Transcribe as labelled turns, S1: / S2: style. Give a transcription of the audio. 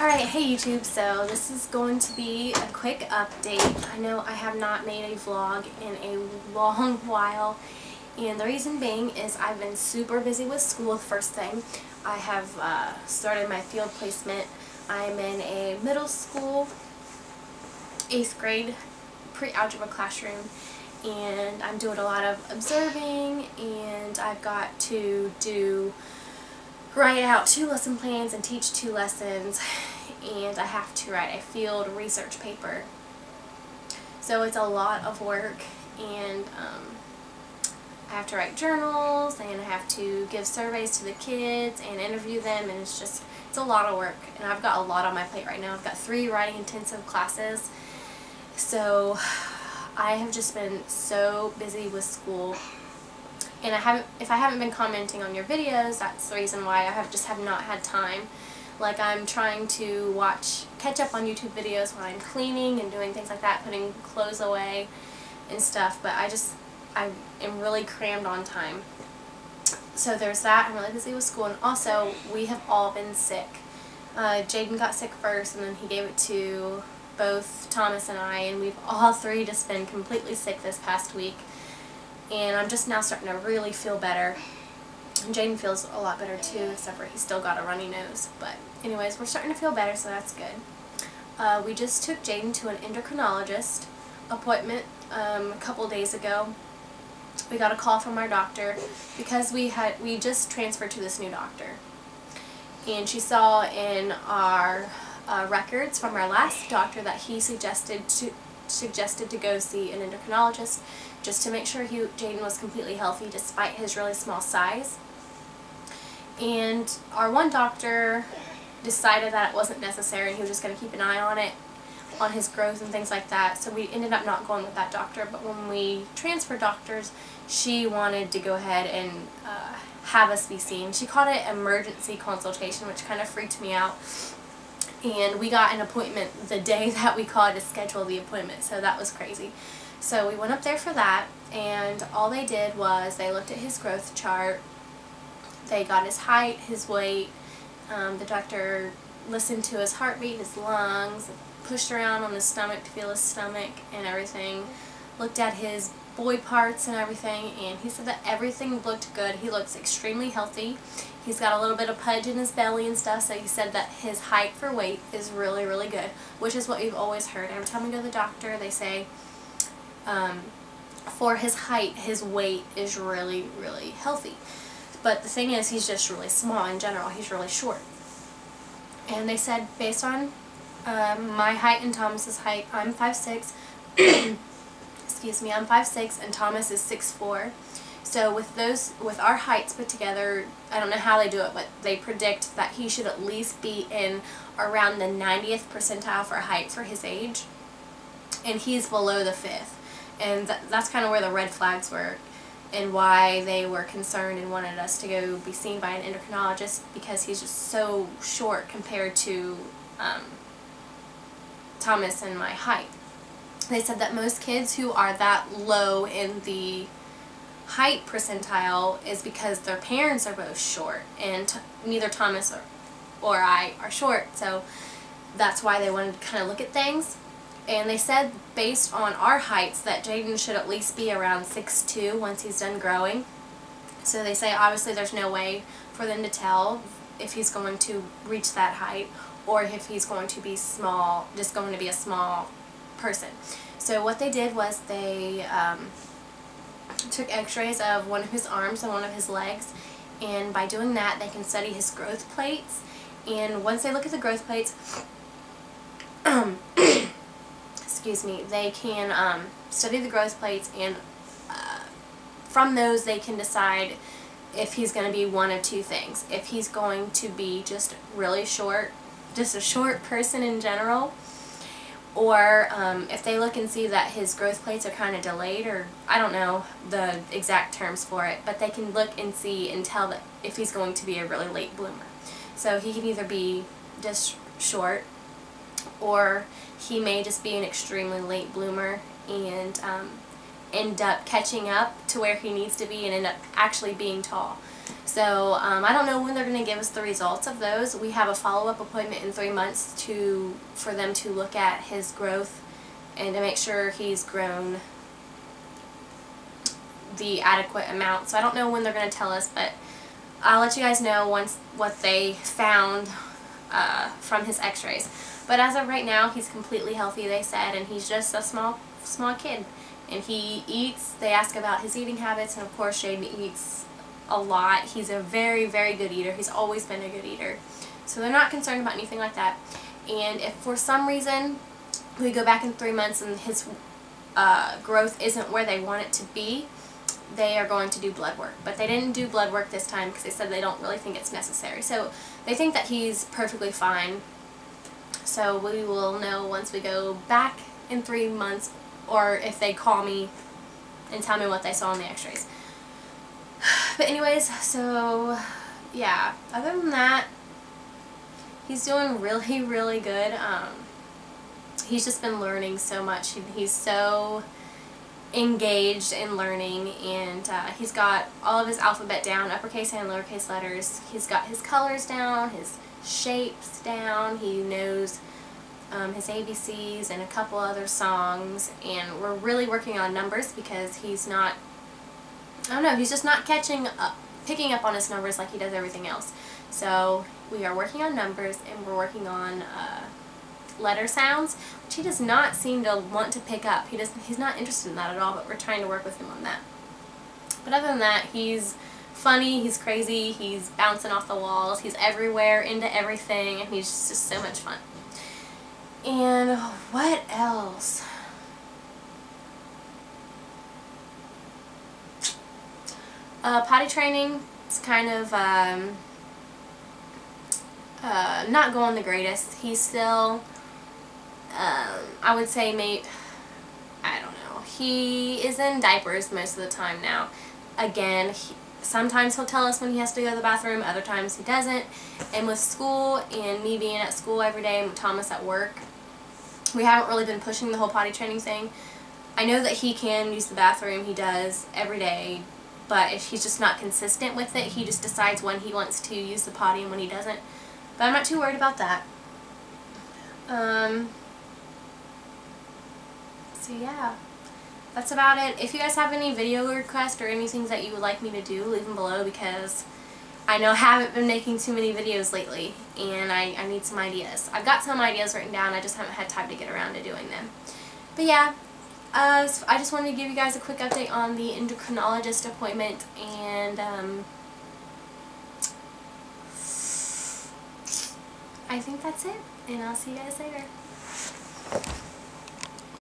S1: Alright, hey YouTube, so this is going to be a quick update. I know I have not made a vlog in a long while, and the reason being is I've been super busy with school. First thing, I have started my field placement. I'm in a middle school, 8th grade pre-algebra classroom, and I'm doing a lot of observing, and I've got to write out 2 lesson plans and teach 2 lessons, and I have to write a field research paper. So it's a lot of work, and I have to write journals, and I have to give surveys to the kids and interview them, and it's a lot of work, and I've got a lot on my plate right now. I've got 3 writing intensive classes, so I have just been so busy with school. And if I haven't been commenting on your videos, that's the reason why. I have not had time. Like, I'm trying to catch up on YouTube videos when I'm cleaning and doing things like that, putting clothes away and stuff, but I am really crammed on time. So there's that. I'm really busy with school, and also we have all been sick. Jaden got sick first, and then he gave it to both Thomas and I, and we've all 3 just been completely sick this past week. And I'm just now starting to really feel better. And Jaden feels a lot better too, except for he's still got a runny nose. But anyways, we're starting to feel better, so that's good. We just took Jaden to an endocrinologist appointment a couple days ago. We got a call from our doctor because we just transferred to this new doctor. And she saw in our records from our last doctor that he suggested to go see an endocrinologist just to make sure Jaden was completely healthy despite his really small size. And our one doctor decided that it wasn't necessary, and he was just going to keep an eye on it, on his growth and things like that. So we ended up not going with that doctor, but when we transferred doctors, she wanted to go ahead and have us be seen. She called it emergency consultation, which kind of freaked me out. And we got an appointment the day that we called to schedule the appointment, so that was crazy. So we went up there for that, and all they did was they looked at his growth chart, they got his height, his weight, the doctor listened to his heartbeat, his lungs, pushed around on his stomach to feel his stomach and everything, looked at his boy parts and everything, and he said that everything looked good. He looks extremely healthy. He's got a little bit of pudge in his belly and stuff, so he said that his height for weight is really, really good, which is what we've always heard. Every time we go to the doctor, they say for his height, his weight is really, really healthy. But the thing is, he's just really small in general. He's really short. And they said, based on my height and Thomas's height, I'm 5'6". Excuse me, I'm 5'6", and Thomas is 6'4". So with our heights put together, I don't know how they do it, but they predict that he should at least be in around the 90th percentile for height for his age, and he's below the 5th. And that's kind of where the red flags were, and why they were concerned and wanted us to go be seen by an endocrinologist, because he's just so short compared to Thomas and my height. They said that most kids who are that low in the height percentile is because their parents are both short, and neither Thomas or I are short, so that's why they wanted to kind of look at things. And they said, based on our heights, that Jaden should at least be around 6'2" once he's done growing. So they say obviously there's no way for them to tell if he's going to reach that height, or if he's going to be small, just going to be a small person. So what they did was they took x-rays of one of his arms and one of his legs, and by doing that they can study his growth plates. And once they look at the growth plates, excuse me, they can study the growth plates, and from those they can decide if he's going to be one of 2 things. If he's going to be just really short, just a short person in general, or if they look and see that his growth plates are kind of delayed, or I don't know the exact terms for it, but they can look and see and tell that if he's going to be a really late bloomer. So he can either be just short, or he may just be an extremely late bloomer and end up catching up to where he needs to be and end up actually being tall. So I don't know when they're going to give us the results of those. We have a follow-up appointment in 3 months for them to look at his growth and to make sure he's grown the adequate amount. So I don't know when they're going to tell us, but I'll let you guys know once what they found from his x-rays. But as of right now, he's completely healthy, they said, and he's just a small kid. And he eats. They ask about his eating habits, and of course Shade eats a lot. He's a very, very good eater. He's always been a good eater. So they're not concerned about anything like that. And if for some reason we go back in 3 months and his growth isn't where they want it to be, they are going to do blood work. But they didn't do blood work this time because they said they don't really think it's necessary. So they think that he's perfectly fine. So we will know once we go back in 3 months, or if they call me and tell me what they saw in the x-rays. But anyways, so yeah, other than that, he's doing really, really good. He's just been learning so much. He's so engaged in learning, and he's got all of his alphabet down, uppercase and lowercase letters. He's got his colors down, his shapes down. He knows his ABCs and a couple other songs, and we're really working on numbers because he's not, I don't know, he's just not picking up on his numbers like he does everything else. So we are working on numbers, and we're working on letter sounds, which he does not seem to want to pick up. He's not interested in that at all, but we're trying to work with him on that. But other than that, he's funny, he's crazy, he's bouncing off the walls, he's everywhere, into everything, and he's just so much fun. And what else? Potty training is kind of not going the greatest. He's still, I would say, I don't know. He is in diapers most of the time now. Again, sometimes he'll tell us when he has to go to the bathroom, other times he doesn't. And with school and me being at school every day and Thomas at work, we haven't really been pushing the whole potty training thing. I know that he can use the bathroom, he does every day, but if he's just not consistent with it, he just decides when he wants to use the potty and when he doesn't. But I'm not too worried about that. So yeah, that's about it. If you guys have any video requests or any things that you would like me to do, leave them below, because I know I haven't been making too many videos lately, and I need some ideas. I've got some ideas written down, I just haven't had time to get around to doing them. But yeah, so I just wanted to give you guys a quick update on the endocrinologist appointment, and I think that's it, and I'll see you guys later.